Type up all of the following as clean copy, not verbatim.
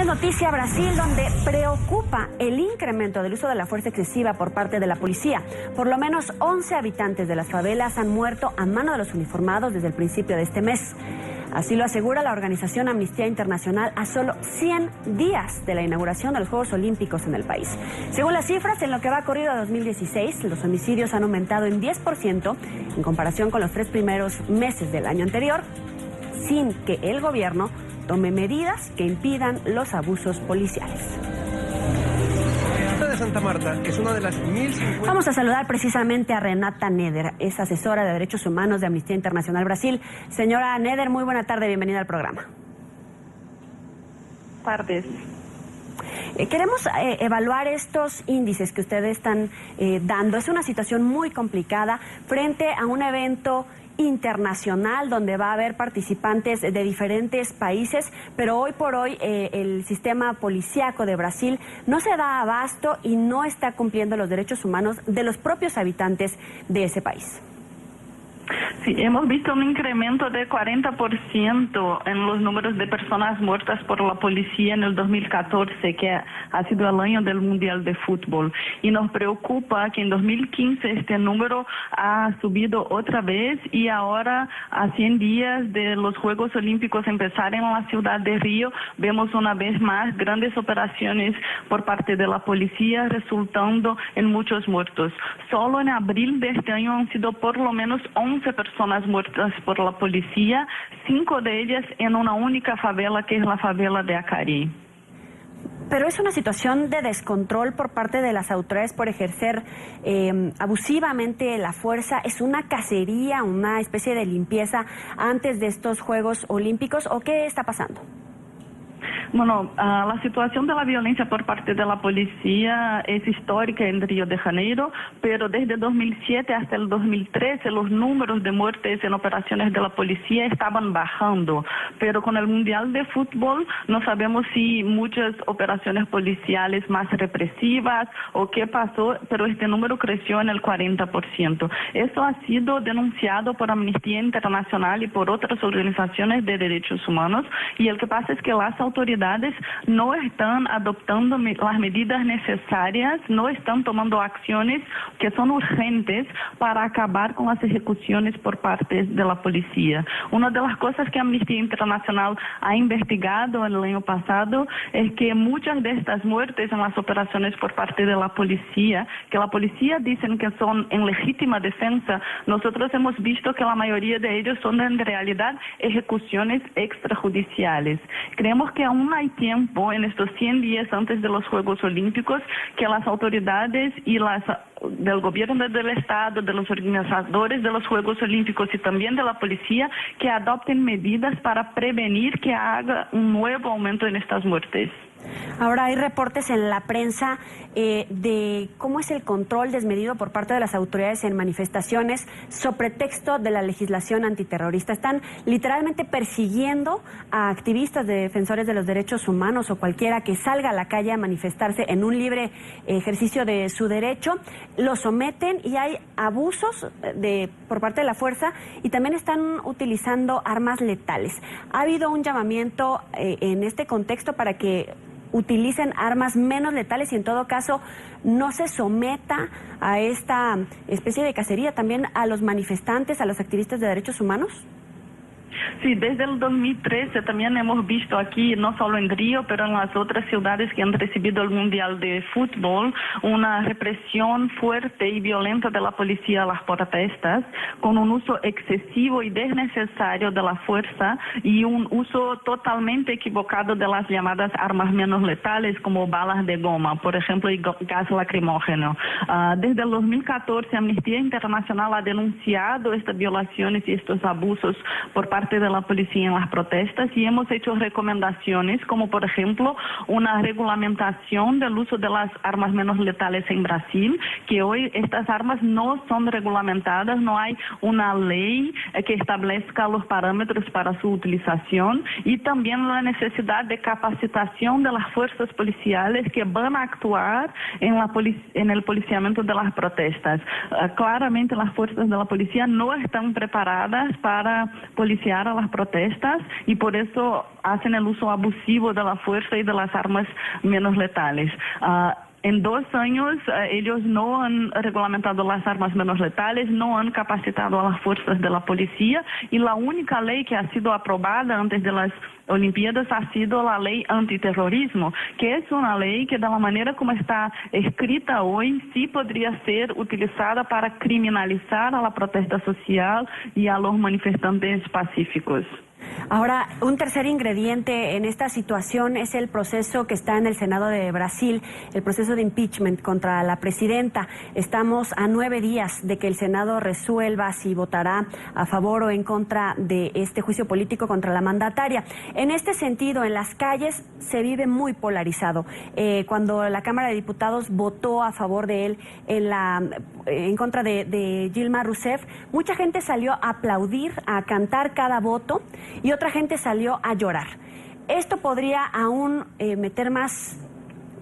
noticia a Brasil, donde preocupa el incremento del uso de la fuerza excesiva por parte de la policía. Por lo menos 11 habitantes de las favelas han muerto a mano de los uniformados desde el principio de este mes. Así lo asegura la organización Amnistía Internacional a solo 100 días de la inauguración de los Juegos Olímpicos en el país. Según las cifras, en lo que va corrido a 2016, los homicidios han aumentado en 10% en comparación con los 3 primeros meses del año anterior, sin que el gobierno tome medidas que impidan los abusos policiales. De Santa Marta es una de las 1050... Vamos a saludar precisamente a Renata Neder, es asesora de Derechos Humanos de Amnistía Internacional Brasil. Señora Neder, muy buena tarde, bienvenida al programa. Tardes. Queremos evaluar estos índices que ustedes están dando. Es una situación muy complicada frente a un evento internacional donde va a haber participantes de diferentes países, pero hoy por hoy el sistema policíaco de Brasil no se da abasto y no está cumpliendo los derechos humanos de los propios habitantes de ese país. Sí, hemos visto un incremento de 40% en los números de personas muertas por la policía en el 2014, que ha sido el año del Mundial de Fútbol. Y nos preocupa que en 2015 este número ha subido otra vez y ahora, a 100 días de los Juegos Olímpicos empezar en la ciudad de Río, vemos una vez más grandes operaciones por parte de la policía, resultando en muchos muertos. Solo en abril de este año han sido por lo menos 11 personas muertas por la policía, 5 de ellas en una única favela, que es la favela de Acari. Pero es una situación de descontrol por parte de las autoridades por ejercer abusivamente la fuerza. ¿Es una cacería, una especie de limpieza antes de estos Juegos Olímpicos o qué está pasando? Bueno, la situación de la violencia por parte de la policía es histórica en Río de Janeiro, pero desde 2007 hasta el 2013 los números de muertes en operaciones de la policía estaban bajando, pero con el Mundial de Fútbol no sabemos si muchas operaciones policiales más represivas o qué pasó, pero este número creció en el 40%. Esto ha sido denunciado por Amnistía Internacional y por otras organizaciones de derechos humanos, y el que pasa es que las autoridades no están adoptando las medidas necesarias, no están tomando acciones que son urgentes para acabar con las ejecuciones por parte de la policía. Una de las cosas que Amnistía Internacional ha investigado en el año pasado es que muchas de estas muertes en las operaciones por parte de la policía, que la policía dicen que son en legítima defensa, nosotros hemos visto que la mayoría de ellos son en realidad ejecuciones extrajudiciales. Creemos que aún hay tiempo en estos 100 días antes de los Juegos Olímpicos que las autoridades y del gobierno del Estado, de los organizadores de los Juegos Olímpicos y también de la policía, que adopten medidas para prevenir que haga un nuevo aumento en estas muertes. Ahora hay reportes en la prensa de cómo es el control desmedido por parte de las autoridades en manifestaciones sobre pretexto de la legislación antiterrorista. Están literalmente persiguiendo a activistas de defensores de los derechos humanos o cualquiera que salga a la calle a manifestarse en un libre ejercicio de su derecho. Los someten y hay abusos por parte de la fuerza y también están utilizando armas letales. ¿Ha habido un llamamiento en este contexto para que utilicen armas menos letales y en todo caso no se someta a esta especie de cacería también a los manifestantes, a los activistas de derechos humanos? Sí, desde el 2013 también hemos visto aquí, no solo en Río, pero en las otras ciudades que han recibido el Mundial de Fútbol, una represión fuerte y violenta de la policía a las protestas, con un uso excesivo y desnecesario de la fuerza y un uso totalmente equivocado de las llamadas armas menos letales, como balas de goma, por ejemplo, y gas lacrimógeno. Desde el 2014, Amnistía Internacional ha denunciado estas violaciones y estos abusos por parte de la policía en las protestas y hemos hecho recomendaciones como por ejemplo una regulamentación del uso de las armas menos letales en Brasil, que hoy estas armas no son regulamentadas, no hay una ley que establezca los parámetros para su utilización, y también la necesidad de capacitación de las fuerzas policiales que van a actuar en el policiamiento de las protestas. Claramente las fuerzas de la policía no están preparadas para policiar silenciar a las protestas y por eso hacen el uso abusivo de la fuerza y de las armas menos letales. En 2 años ellos no han reglamentado las armas menos letales, no han capacitado a las fuerzas de la policía y la única ley que ha sido aprobada antes de las Olimpiadas ha sido la ley antiterrorismo, que es una ley que de la manera como está escrita hoy sí podría ser utilizada para criminalizar a la protesta social y a los manifestantes pacíficos. Ahora, un tercer ingrediente en esta situación es el proceso que está en el Senado de Brasil, el proceso de impeachment contra la presidenta. Estamos a 9 días de que el Senado resuelva si votará a favor o en contra de este juicio político contra la mandataria. En este sentido, en las calles se vive muy polarizado. Cuando la Cámara de Diputados votó a favor de él en contra de Dilma Rousseff, mucha gente salió a aplaudir, a cantar cada voto y otra gente salió a llorar. Esto podría aún meter más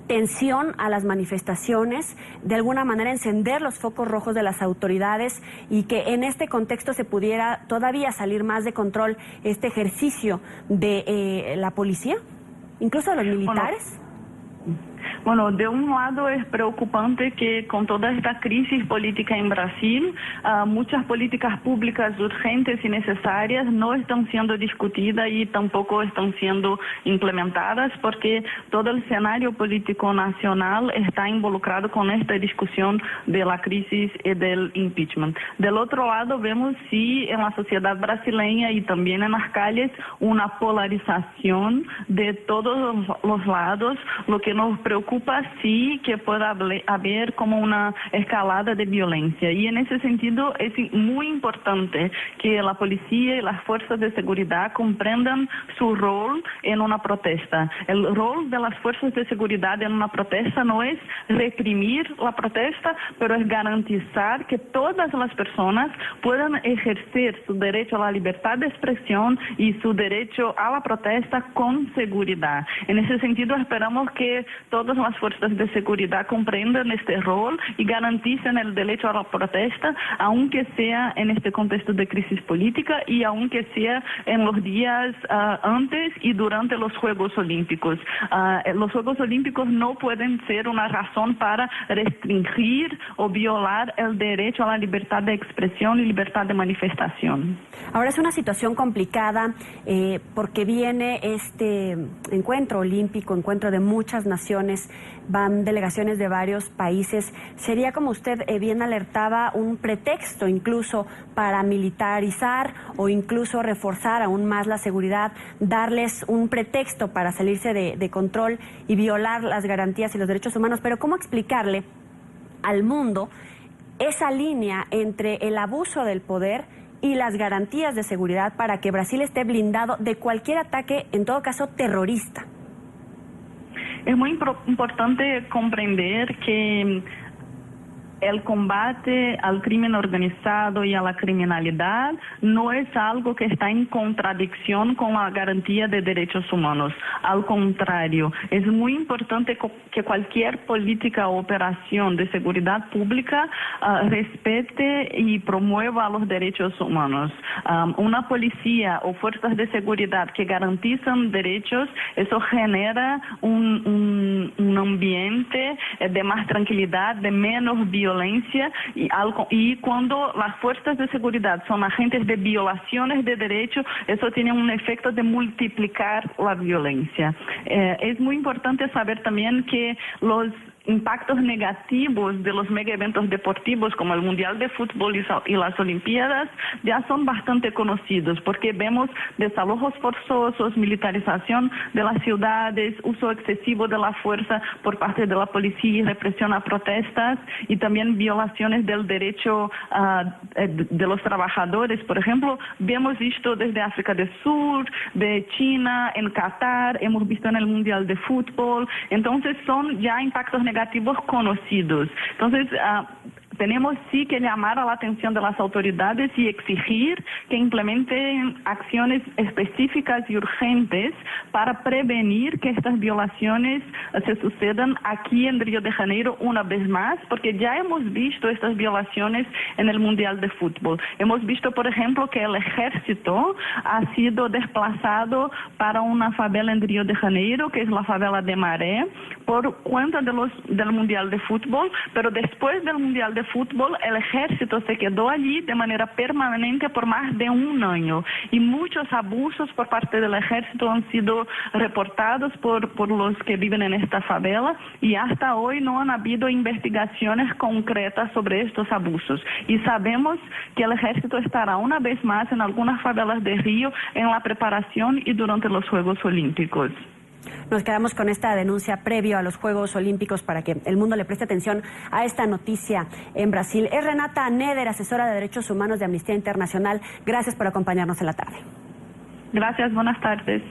tensión a las manifestaciones, de alguna manera encender los focos rojos de las autoridades y que en este contexto se pudiera todavía salir más de control este ejercicio de la policía, incluso de los militares. Bueno, de un lado es preocupante que con toda esta crisis política en Brasil, muchas políticas públicas urgentes y necesarias no están siendo discutidas y tampoco están siendo implementadas porque todo el escenario político nacional está involucrado con esta discusión de la crisis y del impeachment. Del otro lado vemos sí en la sociedad brasileña y también en las calles una polarización de todos los lados, lo que nos preocupa sí que pueda haber como una escalada de violencia y en ese sentido es muy importante que la policía y las fuerzas de seguridad comprendan su rol en una protesta. El rol de las fuerzas de seguridad en una protesta no es reprimir la protesta, pero es garantizar que todas las personas puedan ejercer su derecho a la libertad de expresión y su derecho a la protesta con seguridad. En ese sentido esperamos que todas las fuerzas de seguridad comprendan este rol y garanticen el derecho a la protesta, aunque sea en este contexto de crisis política y aunque sea en los días antes y durante los Juegos Olímpicos. Los Juegos Olímpicos no pueden ser una razón para restringir o violar el derecho a la libertad de expresión y libertad de manifestación. Ahora es una situación complicada porque viene este encuentro olímpico, encuentro de muchas naciones, van delegaciones de varios países. Sería, como usted bien alertaba, un pretexto incluso para militarizar o incluso reforzar aún más la seguridad, darles un pretexto para salirse de control y violar las garantías y los derechos humanos. Pero ¿cómo explicarle al mundo esa línea entre el abuso del poder y las garantías de seguridad para que Brasil esté blindado de cualquier ataque, en todo caso terrorista? Es muy importante comprender que el combate al crimen organizado y a la criminalidad no es algo que está en contradicción con la garantía de derechos humanos. Al contrario, es muy importante que cualquier política o operación de seguridad pública respete y promueva los derechos humanos. Una policía o fuerzas de seguridad que garantizan derechos, eso genera un ambiente de más tranquilidad, de menos violencia y cuando las fuerzas de seguridad son agentes de violaciones de derechos, eso tiene un efecto de multiplicar la violencia. Es muy importante saber también que los impactos negativos de los mega eventos deportivos como el Mundial de Fútbol y las Olimpiadas ya son bastante conocidos porque vemos desalojos forzosos, militarización de las ciudades, uso excesivo de la fuerza por parte de la policía y represión a protestas y también violaciones del derecho de los trabajadores. Por ejemplo, vemos esto desde África del Sur, de China, en Qatar, hemos visto en el Mundial de Fútbol. Entonces son ya impactos negativos conocidos. Entonces, tenemos sí que llamar a la atención de las autoridades y exigir que implementen acciones específicas y urgentes para prevenir que estas violaciones se sucedan aquí en Río de Janeiro una vez más, porque ya hemos visto estas violaciones en el Mundial de Fútbol. Hemos visto, por ejemplo, que el ejército ha sido desplazado para una favela en Río de Janeiro, que es la favela de Maré, por cuenta del Mundial de Fútbol, pero después del Mundial de Fútbol el ejército se quedó allí de manera permanente por más de un año y muchos abusos por parte del ejército han sido reportados por los que viven en esta favela y hasta hoy no han habido investigaciones concretas sobre estos abusos y sabemos que el ejército estará una vez más en algunas favelas de Río en la preparación y durante los Juegos Olímpicos. Nos quedamos con esta denuncia previo a los Juegos Olímpicos para que el mundo le preste atención a esta noticia en Brasil. Es Renata Neder, asesora de Derechos Humanos de Amnistía Internacional. Gracias por acompañarnos en la tarde. Gracias, buenas tardes.